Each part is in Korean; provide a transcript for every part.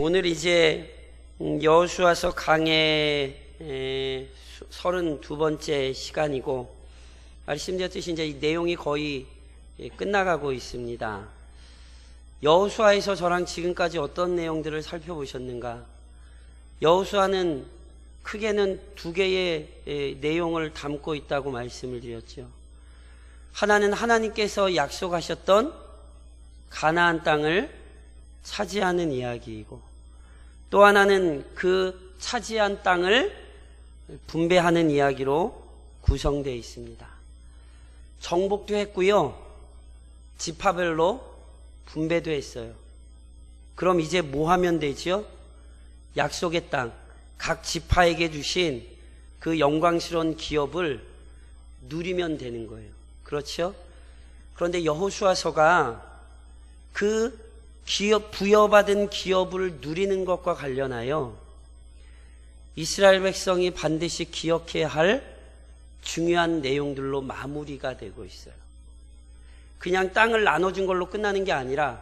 오늘 이제 여호수아서 강의 32번째 시간이고, 말씀드렸듯이 이제 이 내용이 거의 끝나가고 있습니다. 여호수아에서 저랑 지금까지 어떤 내용들을 살펴보셨는가? 여호수아는 크게는 두 개의 내용을 담고 있다고 말씀을 드렸죠. 하나는 하나님께서 약속하셨던 가나안 땅을 차지하는 이야기이고, 또 하나는 그 차지한 땅을 분배하는 이야기로 구성되어 있습니다. 정복도 했고요, 지파별로 분배도 했어요. 그럼 이제 뭐 하면 되죠? 약속의 땅, 각 지파에게 주신 그 영광스러운 기업을 누리면 되는 거예요. 그렇죠? 그런데 여호수아서가 그 부여받은 기업을 누리는 것과 관련하여 이스라엘 백성이 반드시 기억해야 할 중요한 내용들로 마무리가 되고 있어요. 그냥 땅을 나눠준 걸로 끝나는 게 아니라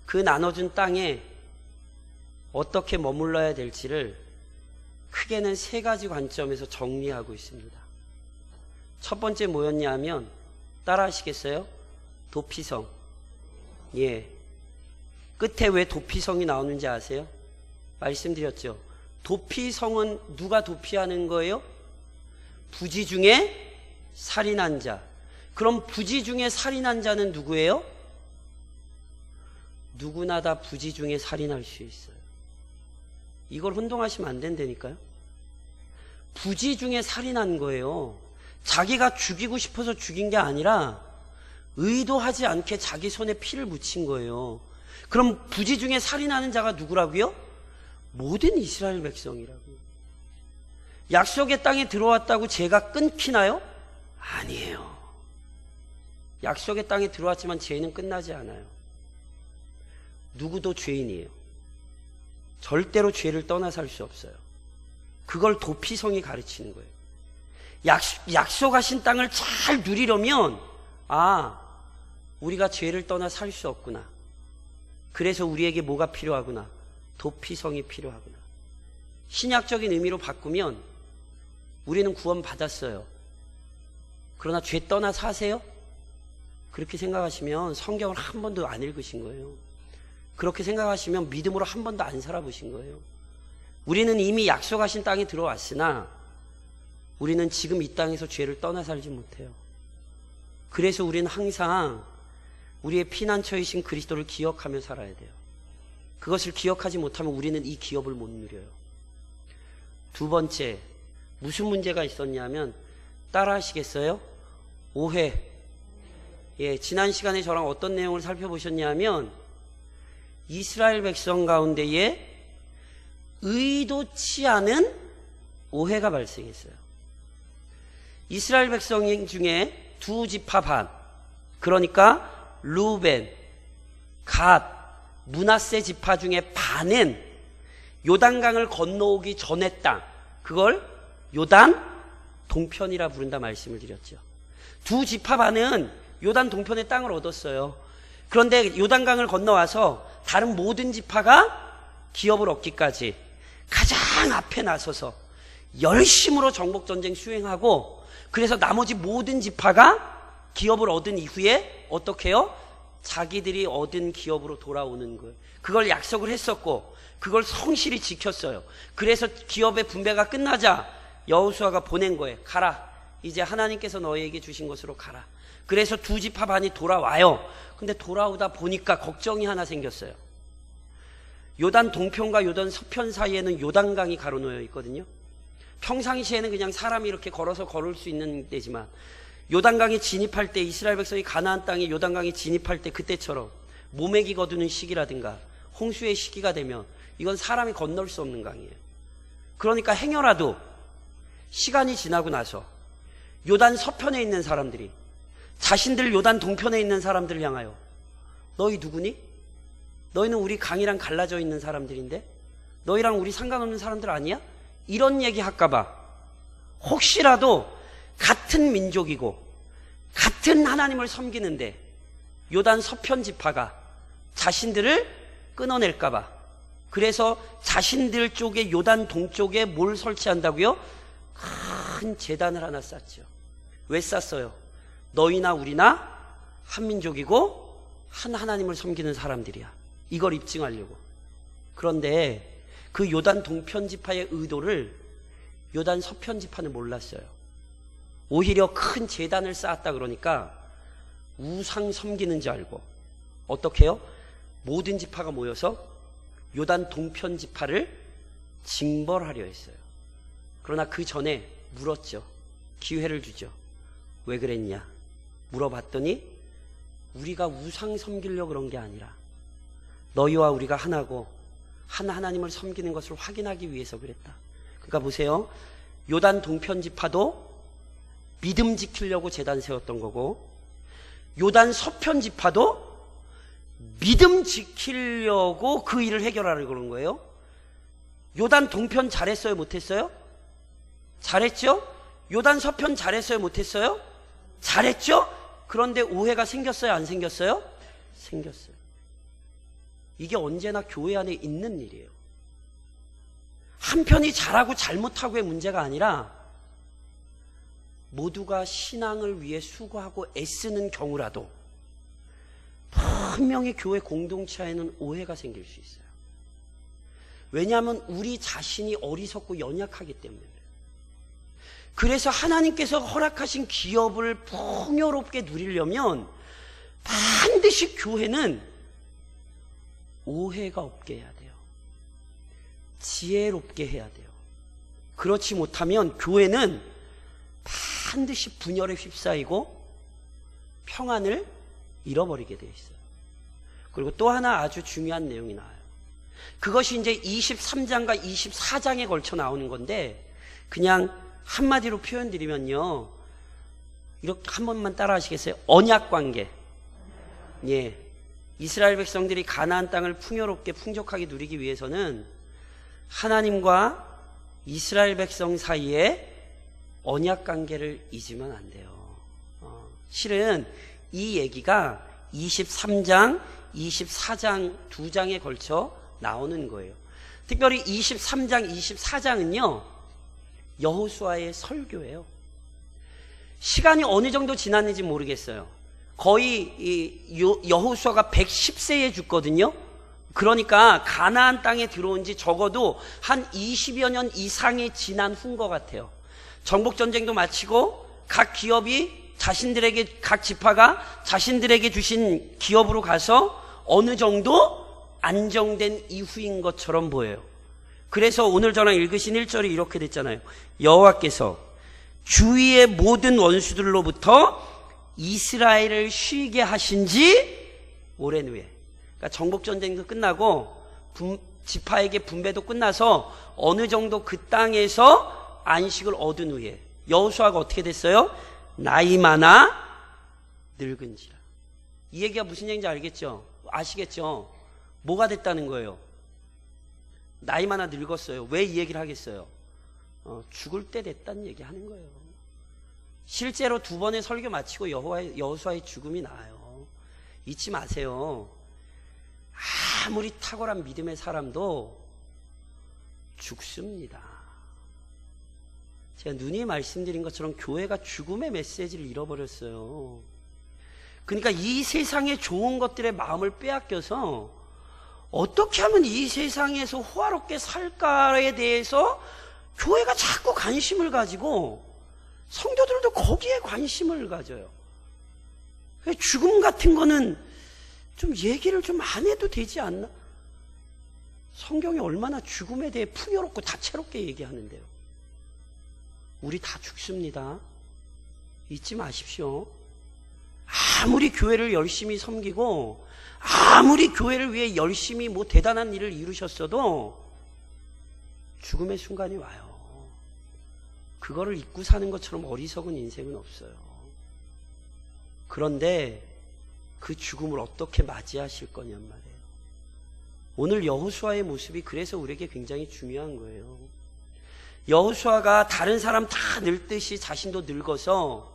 그 나눠준 땅에 어떻게 머물러야 될지를 크게는 세 가지 관점에서 정리하고 있습니다. 첫 번째 뭐였냐 하면, 따라 하시겠어요? 도피성. 예. 끝에 왜 도피성이 나오는지 아세요? 말씀드렸죠. 도피성은 누가 도피하는 거예요? 부지 중에 살인한 자. 그럼 부지 중에 살인한 자는 누구예요? 누구나 다 부지 중에 살인할 수 있어요. 이걸 혼동하시면 안 된다니까요. 부지 중에 살인한 거예요. 자기가 죽이고 싶어서 죽인 게 아니라 의도하지 않게 자기 손에 피를 묻힌 거예요. 그럼 부지 중에 살인하는 자가 누구라고요? 모든 이스라엘 백성이라고요. 약속의 땅에 들어왔다고 죄가 끊기나요? 아니에요. 약속의 땅에 들어왔지만 죄는 끝나지 않아요. 누구도 죄인이에요. 절대로 죄를 떠나 살 수 없어요. 그걸 도피성이 가르치는 거예요. 약속하신 땅을 잘 누리려면, 우리가 죄를 떠나 살 수 없구나. 그래서 우리에게 뭐가 필요하구나? 도피성이 필요하구나. 신약적인 의미로 바꾸면 우리는 구원 받았어요. 그러나 죄 떠나 사세요? 그렇게 생각하시면 성경을 한 번도 안 읽으신 거예요. 그렇게 생각하시면 믿음으로 한 번도 안 살아보신 거예요. 우리는 이미 약속하신 땅에 들어왔으나 우리는 지금 이 땅에서 죄를 떠나 살지 못해요. 그래서 우리는 항상 우리의 피난처이신 그리스도를 기억하며 살아야 돼요. 그것을 기억하지 못하면 우리는 이 기업을 못 누려요. 두 번째, 무슨 문제가 있었냐면, 따라 하시겠어요? 오해. 예, 지난 시간에 저랑 어떤 내용을 살펴보셨냐면, 이스라엘 백성 가운데에 의도치 않은 오해가 발생했어요. 이스라엘 백성 중에 두 지파 반, 그러니까 루벤, 갓, 므낫세 지파 중에 반은 요단강을 건너오기 전의 땅, 그걸 요단 동편이라 부른다 말씀을 드렸죠. 두 지파 반은 요단 동편의 땅을 얻었어요. 그런데 요단강을 건너와서 다른 모든 지파가 기업을 얻기까지 가장 앞에 나서서 열심으로 정복전쟁 수행하고, 그래서 나머지 모든 지파가 기업을 얻은 이후에 어떻게 해요? 자기들이 얻은 기업으로 돌아오는 거예요. 그걸 약속을 했었고 그걸 성실히 지켰어요. 그래서 기업의 분배가 끝나자 여호수아가 보낸 거예요. 가라. 이제 하나님께서 너희에게 주신 것으로 가라. 그래서 두 지파 반이 돌아와요. 근데 돌아오다 보니까 걱정이 하나 생겼어요. 요단 동편과 요단 서편 사이에는 요단강이 가로놓여 있거든요. 평상시에는 그냥 사람이 이렇게 걸어서 걸을 수 있는 데지만 요단강에 진입할 때, 이스라엘 백성이 가나안 땅에 요단강에 진입할 때 그때처럼 모내기 거두는 시기라든가 홍수의 시기가 되면 이건 사람이 건널 수 없는 강이에요. 그러니까 행여라도 시간이 지나고 나서 요단 서편에 있는 사람들이 자신들 요단 동편에 있는 사람들을 향하여, 너희 누구니? 너희는 우리 강이랑 갈라져 있는 사람들인데 너희랑 우리 상관없는 사람들 아니야? 이런 얘기 할까봐 혹시라도 같은 민족이고 같은 하나님을 섬기는데 요단 서편 지파가 자신들을 끊어낼까봐 그래서 자신들 쪽에 요단 동쪽에 뭘 설치한다고요? 큰 제단을 하나 쌓죠. 왜 쌓았어요? 너희나 우리나 한민족이고 한 하나님을 섬기는 사람들이야. 이걸 입증하려고. 그런데 그 요단 동편 지파의 의도를 요단 서편 지파는 몰랐어요. 오히려 큰 제단을 쌓았다 그러니까 우상 섬기는 줄 알고 어떻게 해요? 모든 지파가 모여서 요단 동편 지파를 징벌하려 했어요. 그러나 그 전에 물었죠. 기회를 주죠. 왜 그랬냐? 물어봤더니 우리가 우상 섬기려고 그런 게 아니라 너희와 우리가 하나고 한 하나님을 섬기는 것을 확인하기 위해서 그랬다. 그러니까 보세요. 요단 동편 지파도 믿음 지키려고 제단 세웠던 거고 요단 서편 지파도 믿음 지키려고 그 일을 해결하려고 그런 거예요. 요단 동편 잘했어요? 못했어요? 잘했죠? 요단 서편 잘했어요? 못했어요? 잘했죠? 그런데 오해가 생겼어요? 안 생겼어요? 생겼어요. 이게 언제나 교회 안에 있는 일이에요. 한편이 잘하고 잘못하고의 문제가 아니라 모두가 신앙을 위해 수고하고 애쓰는 경우라도 분명히 교회 공동체에는 오해가 생길 수 있어요. 왜냐하면 우리 자신이 어리석고 연약하기 때문에 그래요. 그래서 하나님께서 허락하신 기업을 풍요롭게 누리려면 반드시 교회는 오해가 없게 해야 돼요. 지혜롭게 해야 돼요. 그렇지 못하면 교회는 반드시 분열에 휩싸이고 평안을 잃어버리게 되어 있어요. 그리고 또 하나 아주 중요한 내용이 나와요. 그것이 이제 23장과 24장에 걸쳐 나오는 건데 그냥 한마디로 표현드리면요. 이렇게 한 번만 따라 하시겠어요? 언약관계. 예. 이스라엘 백성들이 가나안 땅을 풍요롭게 풍족하게 누리기 위해서는 하나님과 이스라엘 백성 사이에 언약관계를 잊으면 안 돼요. 실은 이 얘기가 23장, 24장 두 장에 걸쳐 나오는 거예요. 특별히 23장, 24장은요. 여호수아의 설교예요. 시간이 어느 정도 지났는지 모르겠어요. 거의 여호수아가 110세에 죽거든요. 그러니까 가나안 땅에 들어온 지 적어도 한 20여 년 이상이 지난 후인 것 같아요. 정복전쟁도 마치고 각 기업이 자신들에게 각 지파가 자신들에게 주신 기업으로 가서 어느 정도 안정된 이후인 것처럼 보여요. 그래서 오늘 저랑 읽으신 1절이 이렇게 됐잖아요. 여호와께서 주위의 모든 원수들로부터 이스라엘을 쉬게 하신 지 오랜 후에, 그러니까 정복전쟁도 끝나고 지파에게 분배도 끝나서 어느 정도 그 땅에서 안식을 얻은 후에 여호수아가 어떻게 됐어요? 나이 많아 늙은지라. 이 얘기가 무슨 얘기인지 알겠죠? 아시겠죠? 뭐가 됐다는 거예요? 나이 많아 늙었어요. 왜 이 얘기를 하겠어요? 죽을 때 됐다는 얘기 하는 거예요. 실제로 두 번의 설교 마치고 여호수아의 죽음이 나와요. 잊지 마세요. 아무리 탁월한 믿음의 사람도 죽습니다. 제가 누님 말씀드린 것처럼 교회가 죽음의 메시지를 잃어버렸어요. 그러니까 이 세상의 좋은 것들의 마음을 빼앗겨서 어떻게 하면 이 세상에서 호화롭게 살까에 대해서 교회가 자꾸 관심을 가지고 성도들도 거기에 관심을 가져요. 죽음 같은 거는 좀 얘기를 좀 안 해도 되지 않나? 성경이 얼마나 죽음에 대해 풍요롭고 다채롭게 얘기하는데요. 우리 다 죽습니다. 잊지 마십시오. 아무리 교회를 열심히 섬기고 아무리 교회를 위해 열심히 뭐 대단한 일을 이루셨어도 죽음의 순간이 와요. 그거를 잊고 사는 것처럼 어리석은 인생은 없어요. 그런데 그 죽음을 어떻게 맞이하실 거냔 말이에요. 오늘 여호수아의 모습이 그래서 우리에게 굉장히 중요한 거예요. 여호수아가 다른 사람 다 늙듯이 자신도 늙어서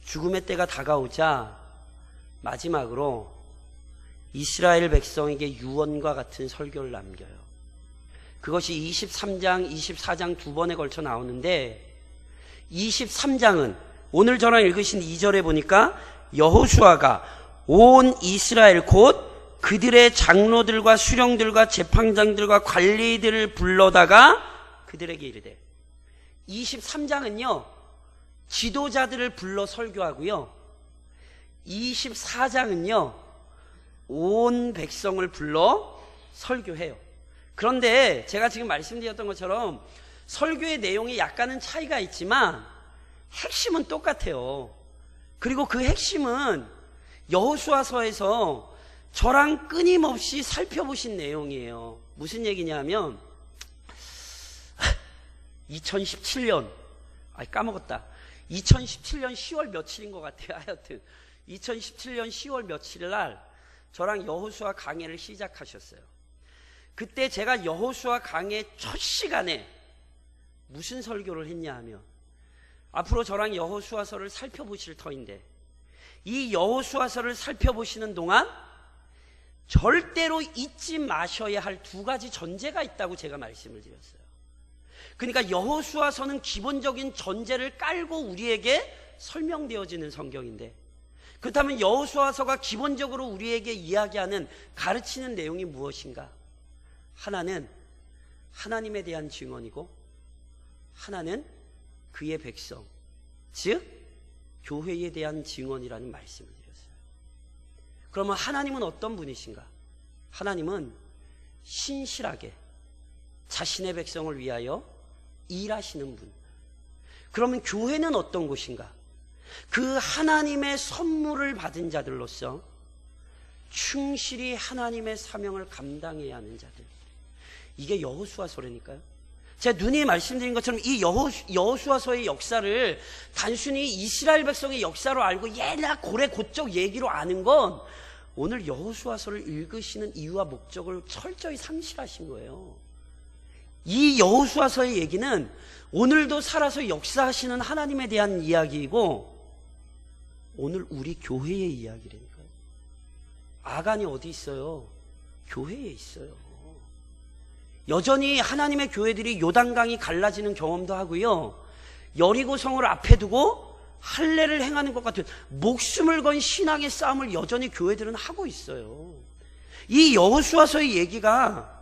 죽음의 때가 다가오자 마지막으로 이스라엘 백성에게 유언과 같은 설교를 남겨요. 그것이 23장, 24장 두 번에 걸쳐 나오는데 23장은 오늘 저랑 읽으신 2절에 보니까 여호수아가 온 이스라엘 곧 그들의 장로들과 수령들과 재판장들과 관리들을 불러다가 그들에게 이르되, 23장은요 지도자들을 불러 설교하고요, 24장은요 온 백성을 불러 설교해요. 그런데 제가 지금 말씀드렸던 것처럼 설교의 내용이 약간은 차이가 있지만 핵심은 똑같아요. 그리고 그 핵심은 여호수아서에서 저랑 끊임없이 살펴보신 내용이에요. 무슨 얘기냐면 2017년 까먹었다. 2017년 10월 며칠인 것 같아요. 하여튼 2017년 10월 며칠 날 저랑 여호수아 강해를 시작하셨어요. 그때 제가 여호수아 강해 첫 시간에 무슨 설교를 했냐 하면, 앞으로 저랑 여호수아서를 살펴보실 터인데 이 여호수아서를 살펴보시는 동안 절대로 잊지 마셔야 할 두 가지 전제가 있다고 제가 말씀을 드렸어요. 그러니까 여호수아서는 기본적인 전제를 깔고 우리에게 설명되어지는 성경인데, 그렇다면 여호수아서가 기본적으로 우리에게 이야기하는, 가르치는 내용이 무엇인가? 하나는 하나님에 대한 증언이고 하나는 그의 백성, 즉 교회에 대한 증언이라는 말씀을 드렸어요. 그러면 하나님은 어떤 분이신가? 하나님은 신실하게 자신의 백성을 위하여 일하시는 분. 그러면 교회는 어떤 곳인가? 그 하나님의 선물을 받은 자들로서 충실히 하나님의 사명을 감당해야 하는 자들. 이게 여호수아서라니까요. 제가 누님 말씀드린 것처럼 이 여호수아서의 역사를 단순히 이스라엘 백성의 역사로 알고 옛날 고래 고적 얘기로 아는 건 오늘 여호수아서를 읽으시는 이유와 목적을 철저히 상실하신 거예요. 이 여호수아서의 얘기는 오늘도 살아서 역사하시는 하나님에 대한 이야기이고 오늘 우리 교회의 이야기라니까요. 아간이 어디 있어요? 교회에 있어요. 여전히 하나님의 교회들이 요단강이 갈라지는 경험도 하고요, 여리고 성을 앞에 두고 할례를 행하는 것 같은 목숨을 건 신앙의 싸움을 여전히 교회들은 하고 있어요. 이 여호수아서의 얘기가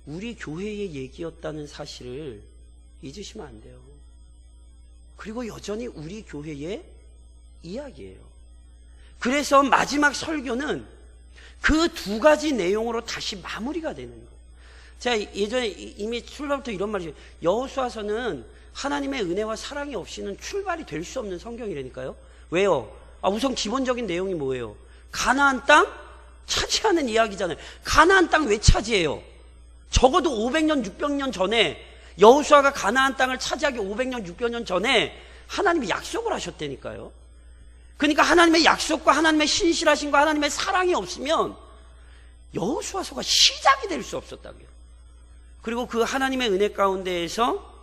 우리 교회의 얘기였다는 사실을 잊으시면 안 돼요. 그리고 여전히 우리 교회의 이야기예요. 그래서 마지막 설교는 그 두 가지 내용으로 다시 마무리가 되는 거예요. 제가 예전에 이미 출발부터 이런 말이죠. 여호수아서는 하나님의 은혜와 사랑이 없이는 출발이 될 수 없는 성경이라니까요. 왜요? 우선 기본적인 내용이 뭐예요? 가나안 땅 차지하는 이야기잖아요. 가나안 땅 왜 차지해요? 적어도 500년, 600년 전에, 여호수아가 가나안 땅을 차지하기 500년, 600년 전에 하나님이 약속을 하셨다니까요. 그러니까 하나님의 약속과 하나님의 신실하심과 하나님의 사랑이 없으면 여호수아서가 시작이 될 수 없었다고요. 그리고 그 하나님의 은혜 가운데에서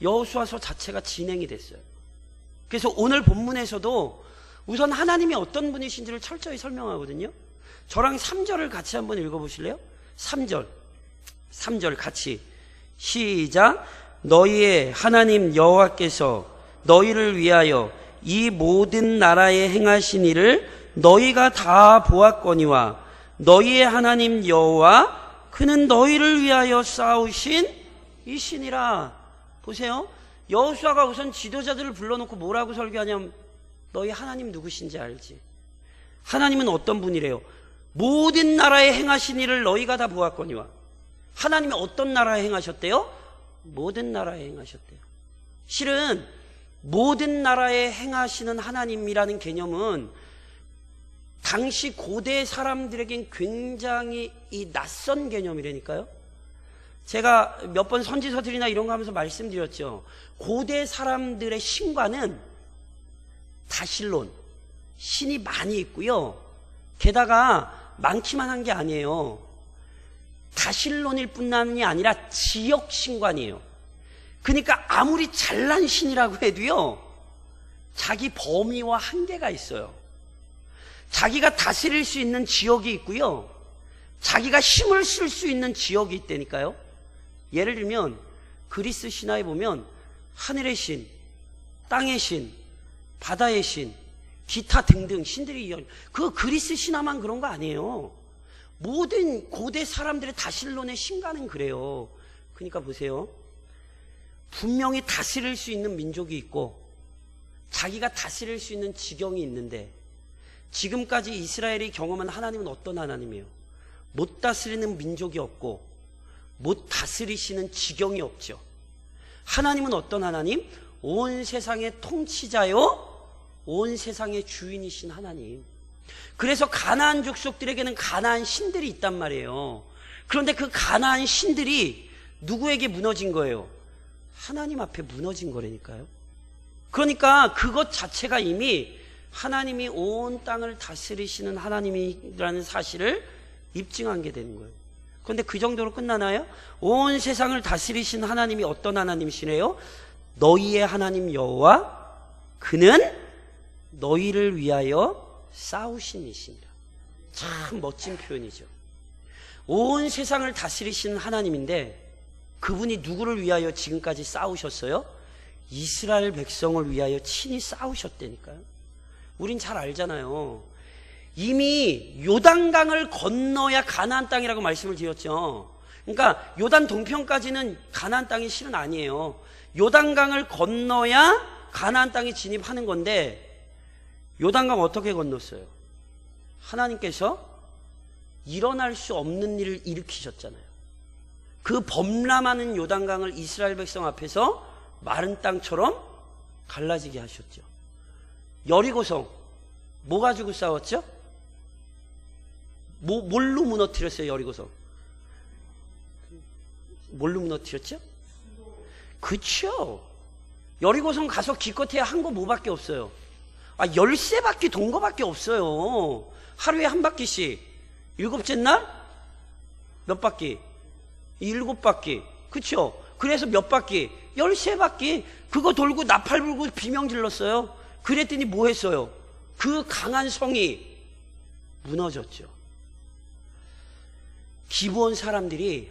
여호수아서 자체가 진행이 됐어요. 그래서 오늘 본문에서도 우선 하나님이 어떤 분이신지를 철저히 설명하거든요. 저랑 3절을 같이 한번 읽어보실래요? 3절 같이 시작. 너희의 하나님 여호와께서 너희를 위하여 이 모든 나라에 행하신 일을 너희가 다 보았거니와 너희의 하나님 여호와 그는 너희를 위하여 싸우신 이시니라. 보세요. 여호수아가 우선 지도자들을 불러놓고 뭐라고 설교하냐면 너희 하나님 누구신지 알지? 하나님은 어떤 분이래요? 모든 나라에 행하신 일을 너희가 다 보았거니와. 하나님이 어떤 나라에 행하셨대요? 모든 나라에 행하셨대요. 실은 모든 나라에 행하시는 하나님이라는 개념은 당시 고대 사람들에겐 굉장히 낯선 개념이라니까요. 제가 몇 번 선지서들이나 이런 거 하면서 말씀드렸죠. 고대 사람들의 신과는 다실론, 신이 많이 있고요. 게다가 많기만 한 게 아니에요. 다실론일 뿐만이 아니라 지역 신관이에요. 그러니까 아무리 잘난 신이라고 해도요, 자기 범위와 한계가 있어요. 자기가 다스릴 수 있는 지역이 있고요, 자기가 힘을 쓸 수 있는 지역이 있다니까요. 예를 들면 그리스 신화에 보면 하늘의 신, 땅의 신, 바다의 신, 기타 등등 신들이 그 그리스 신화만 그런 거 아니에요. 모든 고대 사람들의 다신론의 신가는 그래요. 그러니까 보세요. 분명히 다스릴 수 있는 민족이 있고 자기가 다스릴 수 있는 지경이 있는데 지금까지 이스라엘이 경험한 하나님은 어떤 하나님이에요? 못 다스리는 민족이 없고 못 다스리시는 지경이 없죠. 하나님은 어떤 하나님? 온 세상의 통치자요 온 세상의 주인이신 하나님. 그래서 가나안 족속들에게는 가나안 신들이 있단 말이에요. 그런데 그 가나안 신들이 누구에게 무너진 거예요? 하나님 앞에 무너진 거라니까요. 그러니까 그것 자체가 이미 하나님이 온 땅을 다스리시는 하나님이라는 사실을 입증한 게 되는 거예요. 그런데 그 정도로 끝나나요? 온 세상을 다스리신 하나님이 어떤 하나님이시래요? 너희의 하나님 여호와 그는 너희를 위하여 싸우신 이시니라. 참 멋진 표현이죠. 온 세상을 다스리시는 하나님인데 그분이 누구를 위하여 지금까지 싸우셨어요? 이스라엘 백성을 위하여 친히 싸우셨다니까요. 우린 잘 알잖아요. 이미 요단강을 건너야 가나안 땅이라고 말씀을 드렸죠. 그러니까 요단 동편까지는 가나안 땅이 실은 아니에요. 요단강을 건너야 가나안 땅에 진입하는 건데 요단강 어떻게 건넜어요? 하나님께서 일어날 수 없는 일을 일으키셨잖아요. 그 범람하는 요단강을 이스라엘 백성 앞에서 마른 땅처럼 갈라지게 하셨죠. 여리고성 뭐 가지고 싸웠죠? 뭘로 무너뜨렸어요? 여리고성 뭘로 무너뜨렸죠? 그쵸. 여리고성 가서 기껏해야 한 거 뭐밖에 없어요? 13바퀴 돈 거밖에 없어요. 하루에 한 바퀴씩. 일곱째 날 몇 바퀴? 7바퀴. 그쵸? 그래서 몇 바퀴? 13바퀴. 그거 돌고 나팔 불고 비명 질렀어요. 그랬더니 뭐 했어요? 그 강한 성이 무너졌죠. 기브온 사람들이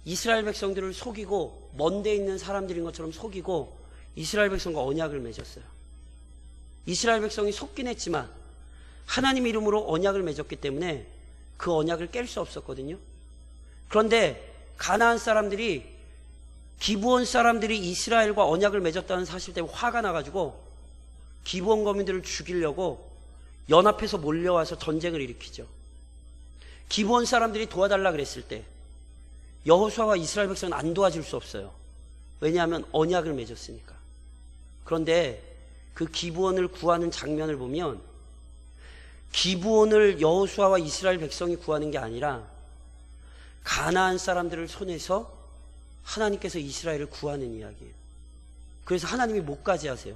이스라엘 백성들을 속이고 먼 데 있는 사람들인 것처럼 속이고 이스라엘 백성과 언약을 맺었어요. 이스라엘 백성이 속긴 했지만 하나님 이름으로 언약을 맺었기 때문에 그 언약을 깰 수 없었거든요. 그런데 가나안 사람들이 기브온 사람들이 이스라엘과 언약을 맺었다는 사실 때문에 화가 나가지고 기브온 거민들을 죽이려고 연합해서 몰려와서 전쟁을 일으키죠. 기브온 사람들이 도와달라 그랬을 때 여호수아와 이스라엘 백성은 안 도와줄 수 없어요. 왜냐하면 언약을 맺었으니까. 그런데 그 기브온을 구하는 장면을 보면 기브온을 여호수아와 이스라엘 백성이 구하는 게 아니라 가나안 사람들을 손에서 하나님께서 이스라엘을 구하는 이야기예요. 그래서 하나님이 뭐까지 하세요?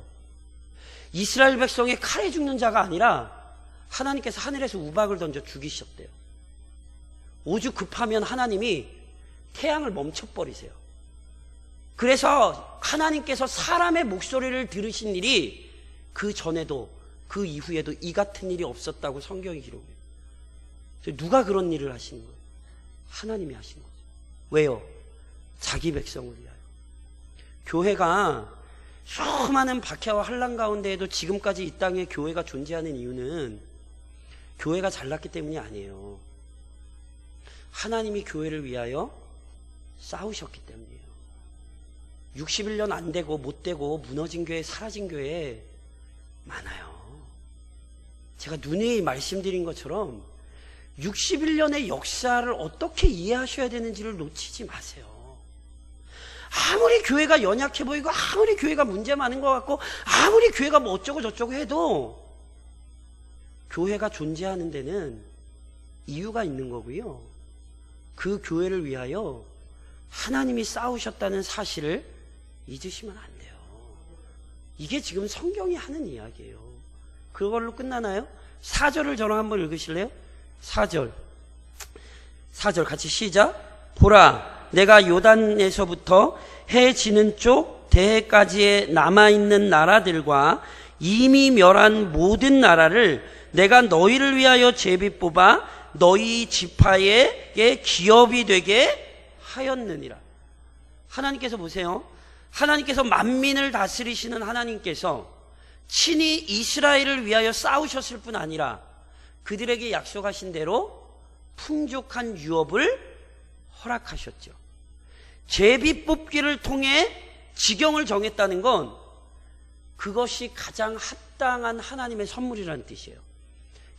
이스라엘 백성의 칼에 죽는 자가 아니라 하나님께서 하늘에서 우박을 던져 죽이셨대요. 오죽 급하면 하나님이 태양을 멈춰버리세요. 그래서 하나님께서 사람의 목소리를 들으신 일이 그 전에도 그 이후에도 이 같은 일이 없었다고 성경이 기록해요. 누가 그런 일을 하신 거예요? 하나님이 하신 거죠. 왜요? 자기 백성을 위하여. 교회가 수많은 박해와 환난 가운데에도 지금까지 이 땅에 교회가 존재하는 이유는 교회가 잘났기 때문이 아니에요. 하나님이 교회를 위하여 싸우셨기 때문이에요. 61년 안 되고 못 되고 무너진 교회, 사라진 교회 많아요. 제가 누누이 말씀드린 것처럼 61년의 역사를 어떻게 이해하셔야 되는지를 놓치지 마세요. 아무리 교회가 연약해 보이고 아무리 교회가 문제 많은 것 같고 아무리 교회가 뭐 어쩌고 저쩌고 해도 교회가 존재하는 데는 이유가 있는 거고요. 그 교회를 위하여 하나님이 싸우셨다는 사실을 잊으시면 안 돼요. 이게 지금 성경이 하는 이야기예요. 그걸로 끝나나요? 4절을 저랑 한번 읽으실래요? 4절 같이 시작. 보라, 내가 요단에서부터 해 지는 쪽 대해까지의 남아있는 나라들과 이미 멸한 모든 나라를 내가 너희를 위하여 제비 뽑아 너희 지파의 기업이 되게 하였느니라. 하나님께서 보세요. 하나님께서 만민을 다스리시는 하나님께서 친히 이스라엘을 위하여 싸우셨을 뿐 아니라 그들에게 약속하신 대로 풍족한 유업을 허락하셨죠. 제비 뽑기를 통해 지경을 정했다는 건 그것이 가장 합당한 하나님의 선물이라는 뜻이에요.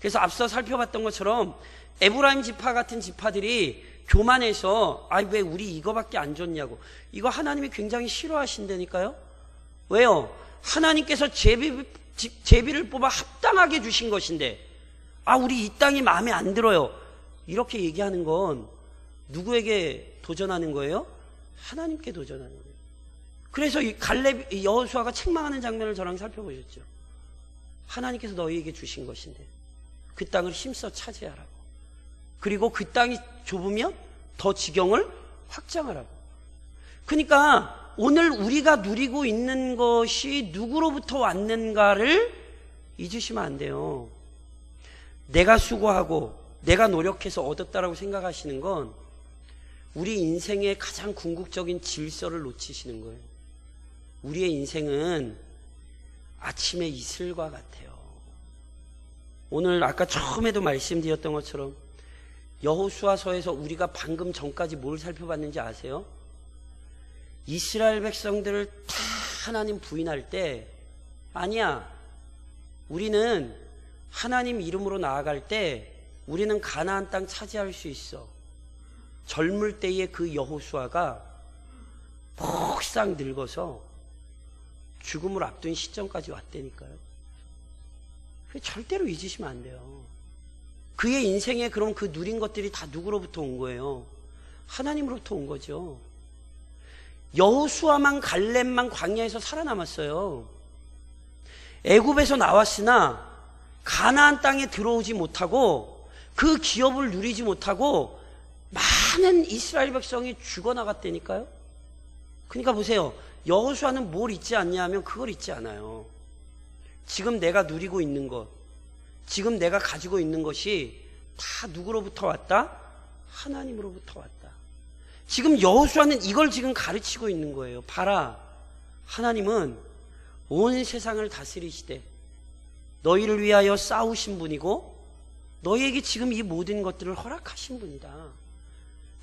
그래서 앞서 살펴봤던 것처럼 에브라임 지파 같은 지파들이 교만해서 왜 우리 이거밖에 안 줬냐고, 이거 하나님이 굉장히 싫어하신다니까요. 왜요? 하나님께서 제비를 뽑아 합당하게 주신 것인데 우리 이 땅이 마음에 안 들어요, 이렇게 얘기하는 건 누구에게 도전하는 거예요? 하나님께 도전하는 거예요. 그래서 여호수아가 책망하는 장면을 저랑 살펴보셨죠. 하나님께서 너희에게 주신 것인데 그 땅을 힘써 차지하라고, 그리고 그 땅이 좁으면 더 지경을 확장하라고. 그러니까 오늘 우리가 누리고 있는 것이 누구로부터 왔는가를 잊으시면 안 돼요. 내가 수고하고 내가 노력해서 얻었다라고 생각하시는 건 우리 인생의 가장 궁극적인 질서를 놓치시는 거예요. 우리의 인생은 아침의 이슬과 같아요. 오늘 아까 처음에도 말씀드렸던 것처럼 여호수아서에서 우리가 방금 전까지 뭘 살펴봤는지 아세요? 이스라엘 백성들을 다 하나님 부인할 때, 아니야, 우리는 하나님 이름으로 나아갈 때 우리는 가나안 땅 차지할 수 있어. 젊을 때의 그 여호수아가 폭삭 늙어서 죽음을 앞둔 시점까지 왔다니까요. 절대로 잊으시면 안 돼요. 그의 인생에 그럼 그 누린 것들이 다 누구로부터 온 거예요? 하나님으로부터 온 거죠. 여호수아만 갈렙만 광야에서 살아남았어요. 애굽에서 나왔으나 가나안 땅에 들어오지 못하고 그 기업을 누리지 못하고 많은 이스라엘 백성이 죽어나갔다니까요. 그러니까 보세요. 여호수아는 뭘 잊지 않냐면 그걸 잊지 않아요. 지금 내가 누리고 있는 것, 지금 내가 가지고 있는 것이 다 누구로부터 왔다? 하나님으로부터 왔다. 지금 여호수아는 이걸 지금 가르치고 있는 거예요. 봐라, 하나님은 온 세상을 다스리시되 너희를 위하여 싸우신 분이고 너희에게 지금 이 모든 것들을 허락하신 분이다.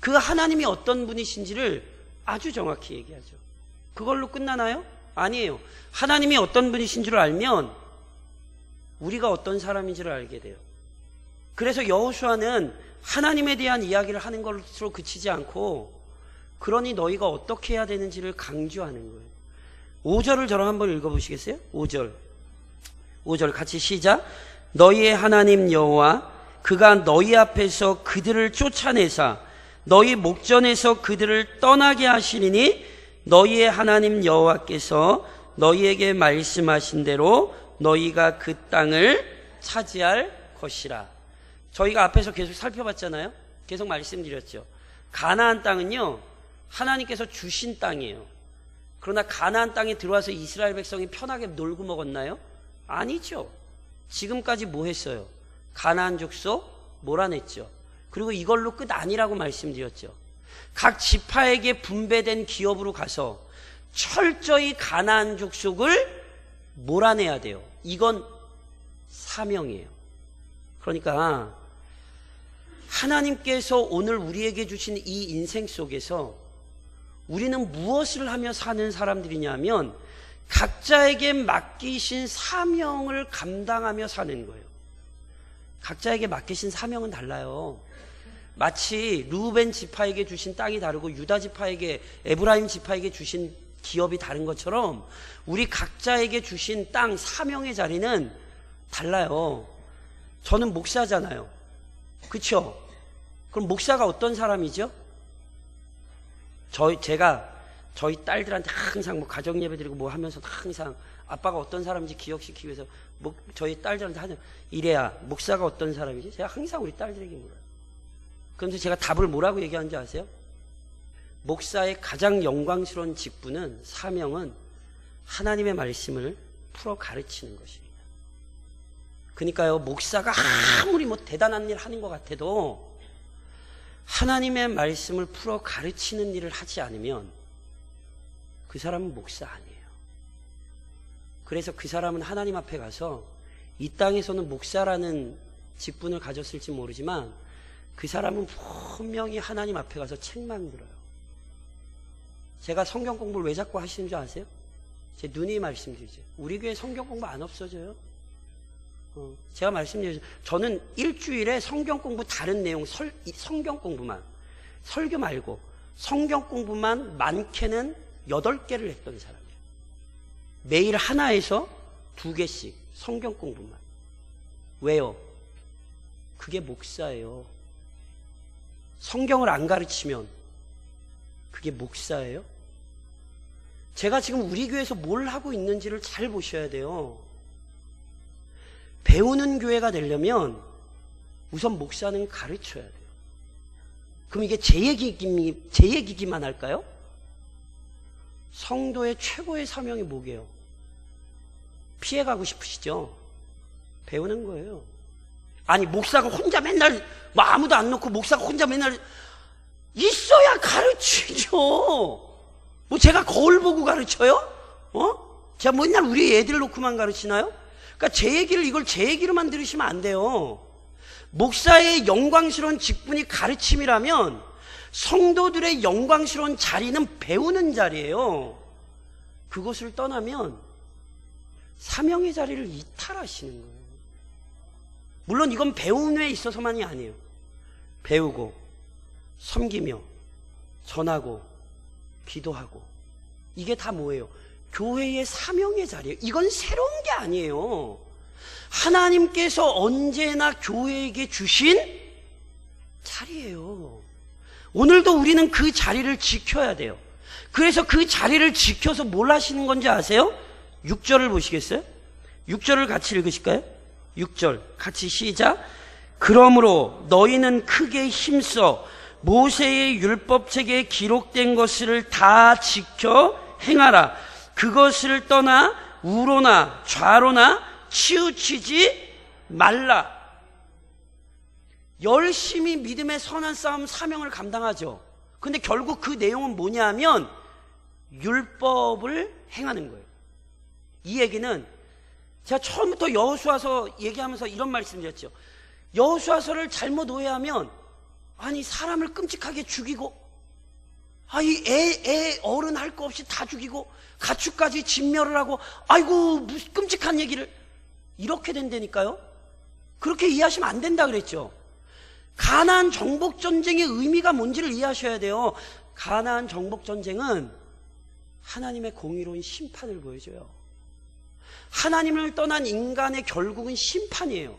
그 하나님이 어떤 분이신지를 아주 정확히 얘기하죠. 그걸로 끝나나요? 아니에요. 하나님이 어떤 분이신 줄 알면 우리가 어떤 사람인지를 알게 돼요. 그래서 여호수아는 하나님에 대한 이야기를 하는 것으로 그치지 않고 그러니 너희가 어떻게 해야 되는지를 강조하는 거예요. 5절을 저랑 한번 읽어보시겠어요? 5절 같이 시작. 너희의 하나님 여호와 그가 너희 앞에서 그들을 쫓아내사 너희 목전에서 그들을 떠나게 하시리니 너희의 하나님 여호와께서 너희에게 말씀하신 대로 너희가 그 땅을 차지할 것이라. 저희가 앞에서 계속 살펴봤잖아요. 계속 말씀드렸죠. 가나안 땅은요, 하나님께서 주신 땅이에요. 그러나 가나안 땅에 들어와서 이스라엘 백성이 편하게 놀고 먹었나요? 아니죠. 지금까지 뭐 했어요? 가나안 족속 몰아냈죠. 그리고 이걸로 끝 아니라고 말씀드렸죠. 각 지파에게 분배된 기업으로 가서 철저히 가나안 족속을 몰아내야 돼요. 이건 사명이에요. 그러니까 하나님께서 오늘 우리에게 주신 이 인생 속에서 우리는 무엇을 하며 사는 사람들이냐면 각자에게 맡기신 사명을 감당하며 사는 거예요. 각자에게 맡기신 사명은 달라요. 마치 루벤 지파에게 주신 땅이 다르고 유다 지파에게, 에브라임 지파에게 주신 기업이 다른 것처럼 우리 각자에게 주신 땅, 사명의 자리는 달라요. 저는 목사잖아요. 그렇죠? 그럼 목사가 어떤 사람이죠? 제가 저희 딸들한테 항상 뭐 가정 예배 드리고 뭐 하면서 항상 아빠가 어떤 사람인지 기억시키기 위해서 저희 딸들한테 하죠. 이래야 목사가 어떤 사람이지? 제가 항상 우리 딸들에게 물어요. 그런데 제가 답을 뭐라고 얘기하는지 아세요? 목사의 가장 영광스러운 직분은, 사명은 하나님의 말씀을 풀어 가르치는 것입니다. 그러니까요, 목사가 아무리 뭐 대단한 일 하는 것 같아도 하나님의 말씀을 풀어 가르치는 일을 하지 않으면 그 사람은 목사 아니에요. 그래서 그 사람은 하나님 앞에 가서 이 땅에서는 목사라는 직분을 가졌을지 모르지만 그 사람은 분명히 하나님 앞에 가서 책만 들어요. 제가 성경 공부를 왜 자꾸 하시는 줄 아세요? 제 누님이 말씀드리죠. 우리 교회 성경 공부 안 없어져요. 제가 말씀드리죠. 저는 일주일에 성경 공부 다른 내용, 성경 공부만, 설교 말고 성경 공부만 많게는 8개를 했던 사람이에요. 매일 하나에서 2개씩 성경 공부만. 왜요? 그게 목사예요. 성경을 안 가르치면 그게 목사예요? 제가 지금 우리 교회에서 뭘 하고 있는지를 잘 보셔야 돼요. 배우는 교회가 되려면 우선 목사는 가르쳐야 돼요. 그럼 이게 제 얘기기만 할까요? 성도의 최고의 사명이 뭐게요? 피해가고 싶으시죠? 배우는 거예요. 아니, 목사가 혼자 맨날 뭐 아무도 안 놓고 목사가 혼자 맨날 있어야 가르치죠. 뭐 제가 거울 보고 가르쳐요? 제가 맨날 우리 애들 놓고만 가르치나요? 그러니까 이걸 제 얘기로만 들으시면 안 돼요. 목사의 영광스러운 직분이 가르침이라면 성도들의 영광스러운 자리는 배우는 자리예요. 그것을 떠나면 사명의 자리를 이탈하시는 거예요. 물론 이건 배움에 있어서만이 아니에요. 배우고 섬기며 전하고 기도하고 이게 다 뭐예요? 교회의 사명의 자리예요. 이건 새로운 게 아니에요. 하나님께서 언제나 교회에게 주신 자리예요. 오늘도 우리는 그 자리를 지켜야 돼요. 그래서 그 자리를 지켜서 뭘 하시는 건지 아세요? 6절을 보시겠어요? 6절을 같이 읽으실까요? 6절 같이 시작. 그러므로 너희는 크게 힘써 모세의 율법책에 기록된 것을 다 지켜 행하라. 그것을 떠나 우로나 좌로나 치우치지 말라. 열심히 믿음의 선한 싸움 사명을 감당하죠. 근데 결국 그 내용은 뭐냐면 율법을 행하는 거예요. 이 얘기는 제가 처음부터 여호수아서 얘기하면서 이런 말씀드렸죠. 여호수아서를 잘못 오해하면 아니 사람을 끔찍하게 죽이고 이 애 어른 할 거 없이 다 죽이고 가축까지 진멸을 하고 아이고 무슨 끔찍한 얘기를 이렇게 된다니까요. 그렇게 이해하시면 안 된다 그랬죠. 가나안 정복 전쟁의 의미가 뭔지를 이해하셔야 돼요. 가나안 정복 전쟁은 하나님의 공의로운 심판을 보여줘요. 하나님을 떠난 인간의 결국은 심판이에요.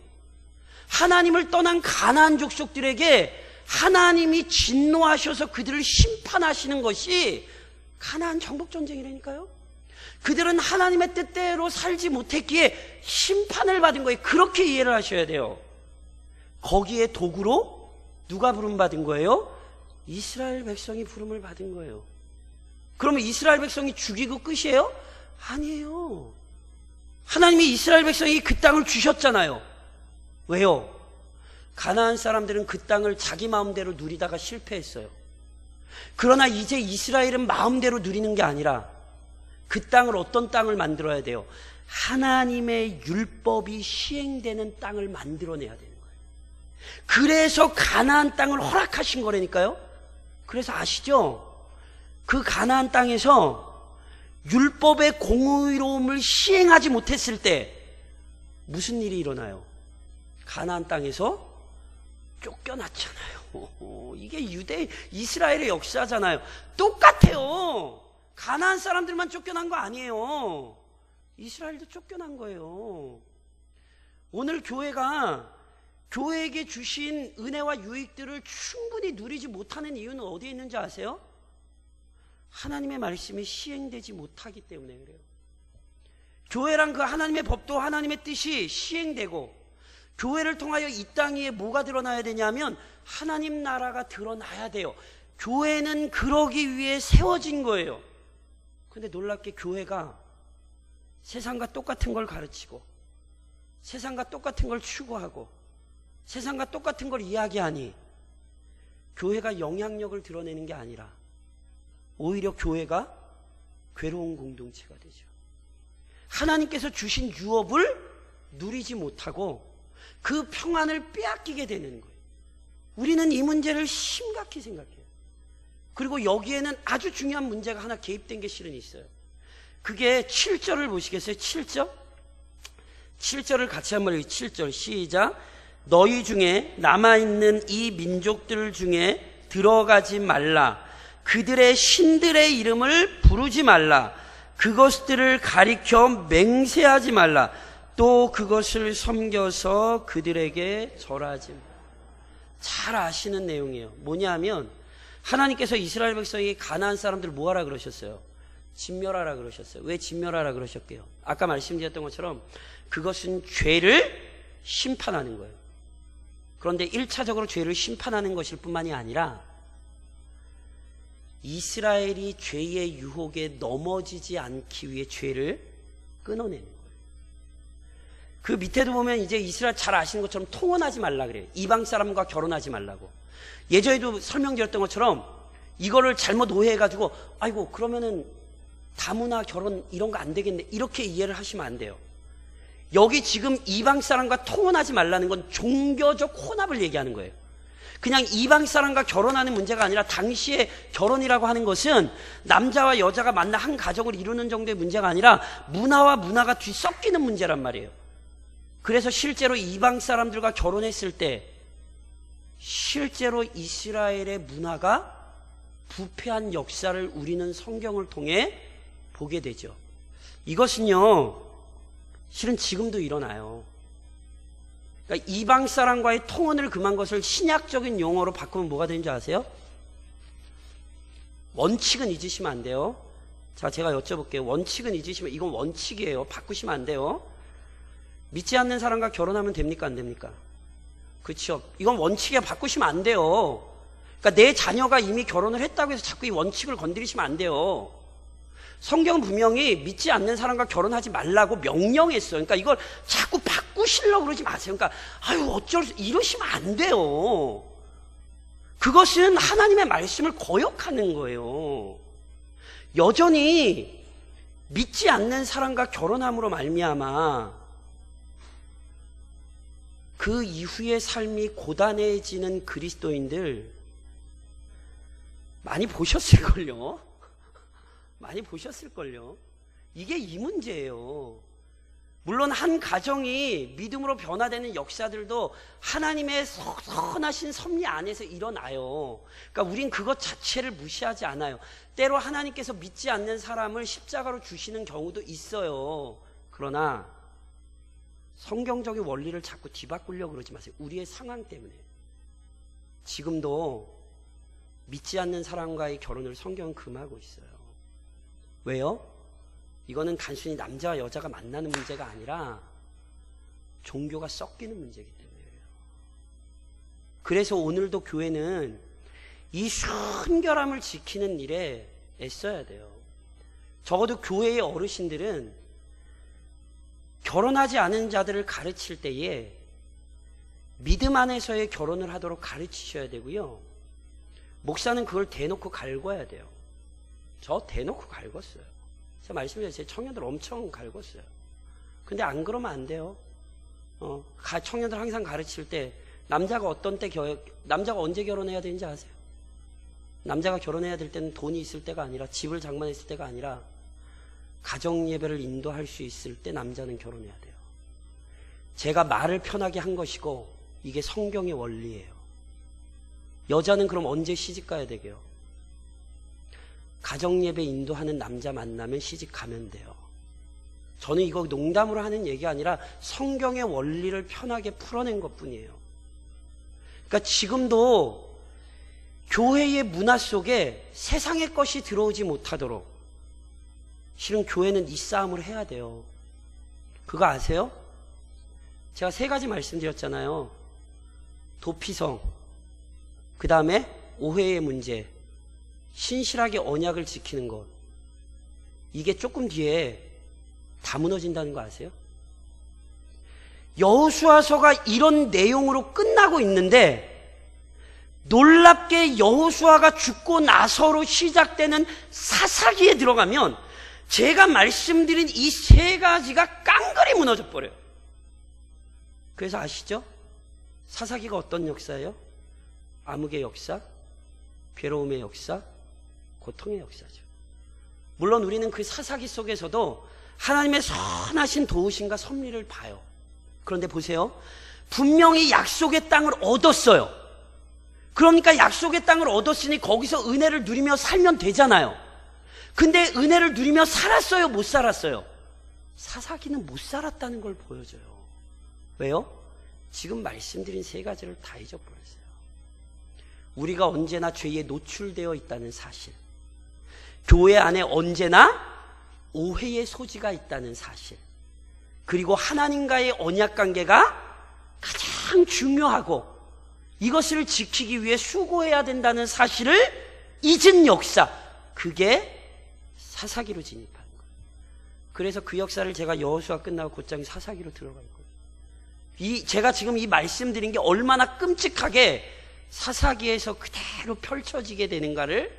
하나님을 떠난 가나안 족속들에게 하나님이 진노하셔서 그들을 심판하시는 것이 가나안 정복 전쟁이라니까요. 그들은 하나님의 뜻대로 살지 못했기에 심판을 받은 거예요. 그렇게 이해를 하셔야 돼요. 거기에 도구로 누가 부름받은 거예요? 이스라엘 백성이 부름을 받은 거예요. 그러면 이스라엘 백성이 죽이고 끝이에요? 아니에요. 하나님이 이스라엘 백성이 그 땅을 주셨잖아요. 왜요? 가나안 사람들은 그 땅을 자기 마음대로 누리다가 실패했어요. 그러나 이제 이스라엘은 마음대로 누리는 게 아니라 그 땅을 어떤 땅을 만들어야 돼요? 하나님의 율법이 시행되는 땅을 만들어내야 되는 거예요. 그래서 가나안 땅을 허락하신 거라니까요. 그래서 아시죠? 그 가나안 땅에서 율법의 공의로움을 시행하지 못했을 때 무슨 일이 일어나요? 가나안 땅에서 쫓겨났잖아요. 이게 이스라엘의 역사잖아요. 똑같아요. 가나안 사람들만 쫓겨난 거 아니에요. 이스라엘도 쫓겨난 거예요. 오늘 교회가 교회에게 주신 은혜와 유익들을 충분히 누리지 못하는 이유는 어디에 있는지 아세요? 하나님의 말씀이 시행되지 못하기 때문에 그래요. 교회란 그 하나님의 법도 하나님의 뜻이 시행되고 교회를 통하여 이 땅 위에 뭐가 드러나야 되냐면 하나님 나라가 드러나야 돼요. 교회는 그러기 위해 세워진 거예요. 근데 놀랍게 교회가 세상과 똑같은 걸 가르치고 세상과 똑같은 걸 추구하고 세상과 똑같은 걸 이야기하니 교회가 영향력을 드러내는 게 아니라 오히려 교회가 괴로운 공동체가 되죠. 하나님께서 주신 유업을 누리지 못하고 그 평안을 빼앗기게 되는 거예요. 우리는 이 문제를 심각히 생각해요. 그리고 여기에는 아주 중요한 문제가 하나 개입된 게 실은 있어요. 그게 7절을 보시겠어요? 7절? 7절을 같이 한번 읽어요. 7절 시작. 너희 중에 남아있는 이 민족들 중에 들어가지 말라. 그들의 신들의 이름을 부르지 말라. 그것들을 가리켜 맹세하지 말라. 또 그것을 섬겨서 그들에게 절하지 말라. 잘 아시는 내용이에요. 뭐냐면 하나님께서 이스라엘 백성이 가나안 사람들 뭐하라 그러셨어요? 진멸하라 그러셨어요. 왜 진멸하라 그러셨게요? 아까 말씀드렸던 것처럼 그것은 죄를 심판하는 거예요. 그런데 1차적으로 죄를 심판하는 것일 뿐만이 아니라 이스라엘이 죄의 유혹에 넘어지지 않기 위해 죄를 끊어내는 거예요. 그 밑에도 보면 이제 이스라엘 잘 아시는 것처럼 통혼하지 말라 그래요. 이방 사람과 결혼하지 말라고. 예전에도 설명드렸던 것처럼 이거를 잘못 오해해가지고 아이고 그러면은 다문화 결혼 이런 거 안 되겠네 이렇게 이해를 하시면 안 돼요. 여기 지금 이방 사람과 통혼하지 말라는 건 종교적 혼합을 얘기하는 거예요. 그냥 이방 사람과 결혼하는 문제가 아니라 당시에 결혼이라고 하는 것은 남자와 여자가 만나 한 가족을 이루는 정도의 문제가 아니라 문화와 문화가 뒤섞이는 문제란 말이에요. 그래서 실제로 이방 사람들과 결혼했을 때 실제로 이스라엘의 문화가 부패한 역사를 우리는 성경을 통해 보게 되죠. 이것은요 실은 지금도 일어나요. 그러니까 이방 사람과의 통혼을 금한 것을 신약적인 용어로 바꾸면 뭐가 되는지 아세요? 원칙은 잊으시면 안 돼요. 자, 제가 여쭤볼게요. 원칙은 잊으시면 이건 원칙이에요. 바꾸시면 안 돼요. 믿지 않는 사람과 결혼하면 됩니까? 안 됩니까? 그렇죠. 이건 원칙에 바꾸시면 안 돼요. 그러니까 내 자녀가 이미 결혼을 했다고 해서 자꾸 이 원칙을 건드리시면 안 돼요. 성경 분명히 믿지 않는 사람과 결혼하지 말라고 명령했어요. 그러니까 이걸 자꾸 바꾸시려고 그러지 마세요. 그러니까 아유 어쩔 수 이러시면 안 돼요. 그것은 하나님의 말씀을 거역하는 거예요. 여전히 믿지 않는 사람과 결혼함으로 말미암아 그 이후의 삶이 고단해지는 그리스도인들 많이 보셨을걸요? 많이 보셨을걸요? 이게 이 문제예요. 물론 한 가정이 믿음으로 변화되는 역사들도 하나님의 선하신 섭리 안에서 일어나요. 그러니까 우린 그것 자체를 무시하지 않아요. 때로 하나님께서 믿지 않는 사람을 십자가로 주시는 경우도 있어요. 그러나 성경적인 원리를 자꾸 뒤바꾸려고 그러지 마세요. 우리의 상황 때문에. 지금도 믿지 않는 사람과의 결혼을 성경은 금하고 있어요. 왜요? 이거는 단순히 남자와 여자가 만나는 문제가 아니라 종교가 섞이는 문제이기 때문이에요. 그래서 오늘도 교회는 이 순결함을 지키는 일에 애써야 돼요. 적어도 교회의 어르신들은 결혼하지 않은 자들을 가르칠 때에 믿음 안에서의 결혼을 하도록 가르치셔야 되고요. 목사는 그걸 대놓고 갈궈야 돼요. 저 대놓고 갈궜어요. 제가 말씀드렸어요. 제 청년들 엄청 갈궜어요. 근데 안 그러면 안 돼요. 청년들 항상 가르칠 때 남자가 남자가 언제 결혼해야 되는지 아세요? 남자가 결혼해야 될 때는 돈이 있을 때가 아니라 집을 장만했을 때가 아니라 가정 예배를 인도할 수 있을 때 남자는 결혼해야 돼요. 제가 말을 편하게 한 것이고 이게 성경의 원리예요. 여자는 그럼 언제 시집 가야 되게요? 가정 예배 인도하는 남자 만나면 시집 가면 돼요. 저는 이거 농담으로 하는 얘기 아니라 성경의 원리를 편하게 풀어낸 것뿐이에요. 그러니까 지금도 교회의 문화 속에 세상의 것이 들어오지 못하도록 실은 교회는 이 싸움을 해야 돼요. 그거 아세요? 제가 3가지 말씀드렸잖아요. 도피성, 그 다음에 오해의 문제, 신실하게 언약을 지키는 것. 이게 조금 뒤에 다 무너진다는 거 아세요? 여호수아서가 이런 내용으로 끝나고 있는데 놀랍게 여호수아가 죽고 나서로 시작되는 사사기에 들어가면 제가 말씀드린 이 세 가지가 깡그리 무너져 버려요. 그래서 아시죠? 사사기가 어떤 역사예요? 암흑의 역사, 괴로움의 역사, 고통의 역사죠. 물론 우리는 그 사사기 속에서도 하나님의 선하신 도우심과 섭리를 봐요. 그런데 보세요. 분명히 약속의 땅을 얻었어요. 그러니까 약속의 땅을 얻었으니 거기서 은혜를 누리며 살면 되잖아요. 근데 은혜를 누리며 살았어요? 못 살았어요? 사사기는 못 살았다는 걸 보여줘요. 왜요? 지금 말씀드린 세 가지를 다 잊어버렸어요. 우리가 언제나 죄에 노출되어 있다는 사실, 교회 안에 언제나 오해의 소지가 있다는 사실, 그리고 하나님과의 언약관계가 가장 중요하고 이것을 지키기 위해 수고해야 된다는 사실을 잊은 역사, 그게 사사기로 진입하는 거예요. 그래서 그 역사를 제가 여호수아 끝나고 곧장 사사기로 들어가 있거든요. 제가 지금 이 말씀드린 게 얼마나 끔찍하게 사사기에서 그대로 펼쳐지게 되는가를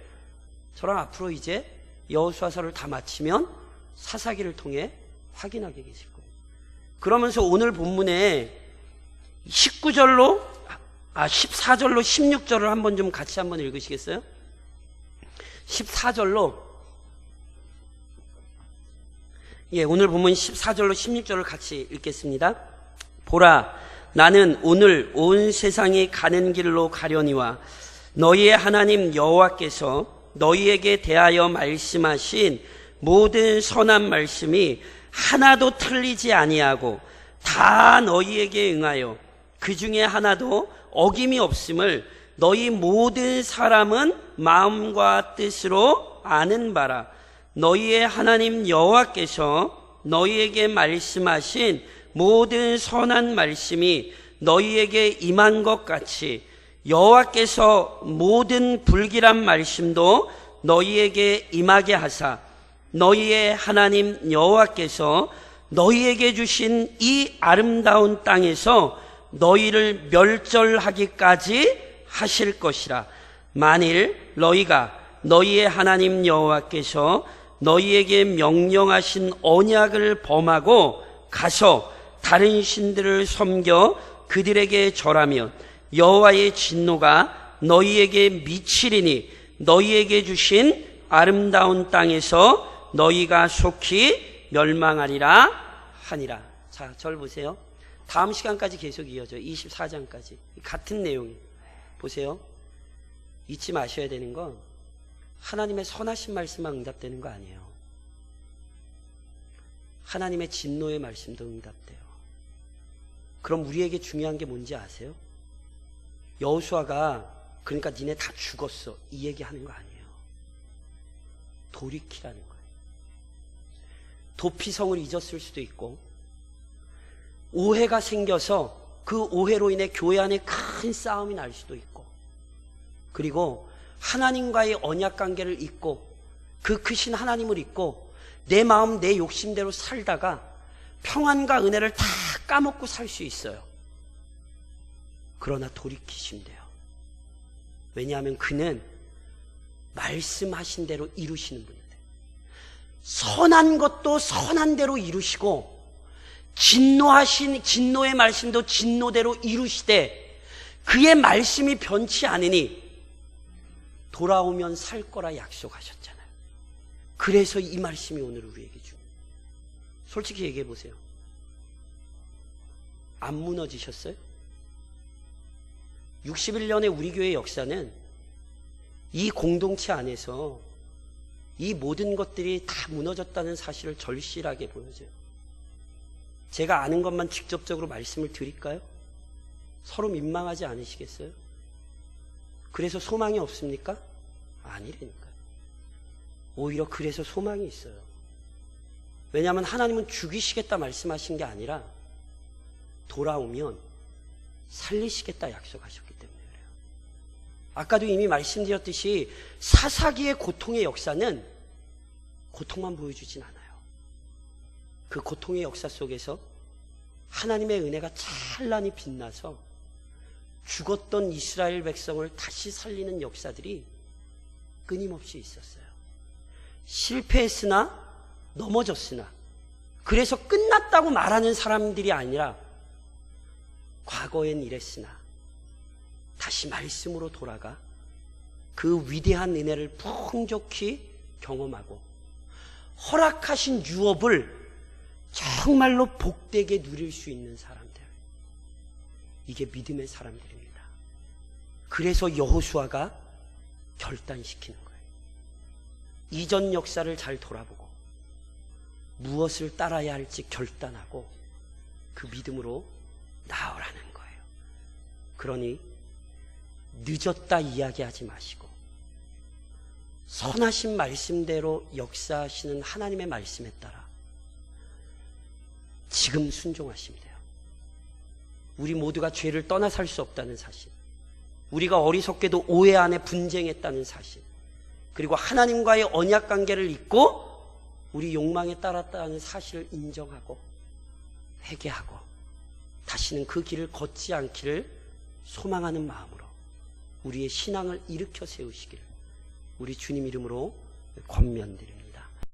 저랑 앞으로 이제 여호수아서를 다 마치면 사사기를 통해 확인하게 되실 거예요. 그러면서 오늘 본문에 14절로 16절을 한번 좀 같이 한번 읽으시겠어요? 14절로 오늘 본문 14절로 16절을 같이 읽겠습니다. 보라, 나는 오늘 온 세상이 가는 길로 가려니와 너희의 하나님 여호와께서 너희에게 대하여 말씀하신 모든 선한 말씀이 하나도 틀리지 아니하고 다 너희에게 응하여 그 중에 하나도 어김이 없음을 너희 모든 사람은 마음과 뜻으로 아는 바라. 너희의 하나님 여호와께서 너희에게 말씀하신 모든 선한 말씀이 너희에게 임한 것 같이 여호와께서 모든 불길한 말씀도 너희에게 임하게 하사 너희의 하나님 여호와께서 너희에게 주신 이 아름다운 땅에서 너희를 멸절하기까지 하실 것이라. 만일 너희가 너희의 하나님 여호와께서 너희에게 명령하신 언약을 범하고 가서 다른 신들을 섬겨 그들에게 절하면 여호와의 진노가 너희에게 미치리니 너희에게 주신 아름다운 땅에서 너희가 속히 멸망하리라 하니라. 자, 절 보세요. 다음 시간까지 계속 이어져. 24장까지 같은 내용이. 보세요. 잊지 마셔야 되는 건 하나님의 선하신 말씀만 응답되는 거 아니에요. 하나님의 진노의 말씀도 응답돼요. 그럼 우리에게 중요한 게 뭔지 아세요? 여호수아가 그러니까 니네 다 죽었어 이 얘기하는 거 아니에요. 돌이키라는 거예요. 도피성을 잊었을 수도 있고 오해가 생겨서 그 오해로 인해 교회 안에 큰 싸움이 날 수도 있고, 그리고 하나님과의 언약관계를 잊고 그 크신 하나님을 잊고 내 마음 내 욕심대로 살다가 평안과 은혜를 다 까먹고 살 수 있어요. 그러나 돌이키시면 돼요. 왜냐하면 그는 말씀하신 대로 이루시는 분인데, 선한 것도 선한 대로 이루시고 진노의 말씀도 진노대로 이루시되 그의 말씀이 변치 않으니 돌아오면 살 거라 약속하셨잖아요. 그래서 이 말씀이 오늘 우리에게 중요해요. 솔직히 얘기해 보세요. 안 무너지셨어요? 61년의 우리 교회의 역사는 이 공동체 안에서 이 모든 것들이 다 무너졌다는 사실을 절실하게 보여줘요. 제가 아는 것만 직접적으로 말씀을 드릴까요? 서로 민망하지 않으시겠어요? 그래서 소망이 없습니까? 아니라니까요. 오히려 그래서 소망이 있어요. 왜냐하면 하나님은 죽이시겠다 말씀하신 게 아니라 돌아오면 살리시겠다 약속하셨기 때문에 그래요. 아까도 이미 말씀드렸듯이 사사기의 고통의 역사는 고통만 보여주진 않아요. 그 고통의 역사 속에서 하나님의 은혜가 찬란히 빛나서 죽었던 이스라엘 백성을 다시 살리는 역사들이 끊임없이 있었어요. 실패했으나 넘어졌으나 그래서 끝났다고 말하는 사람들이 아니라 과거엔 이랬으나 다시 말씀으로 돌아가 그 위대한 은혜를 풍족히 경험하고 허락하신 유업을 정말로 복되게 누릴 수 있는 사람들, 이게 믿음의 사람들입니다. 그래서 여호수아가 결단시키는 거예요. 이전 역사를 잘 돌아보고 무엇을 따라야 할지 결단하고 그 믿음으로 나아오라는 거예요. 그러니 늦었다 이야기하지 마시고 선하신 말씀대로 역사하시는 하나님의 말씀에 따라 지금 순종하시면 돼요. 우리 모두가 죄를 떠나 살 수 없다는 사실, 우리가 어리석게도 오해 안에 분쟁했다는 사실, 그리고 하나님과의 언약 관계를 잊고 우리 욕망에 따랐다는 사실을 인정하고 회개하고 다시는 그 길을 걷지 않기를 소망하는 마음으로 우리의 신앙을 일으켜 세우시기를 우리 주님 이름으로 권면드려요.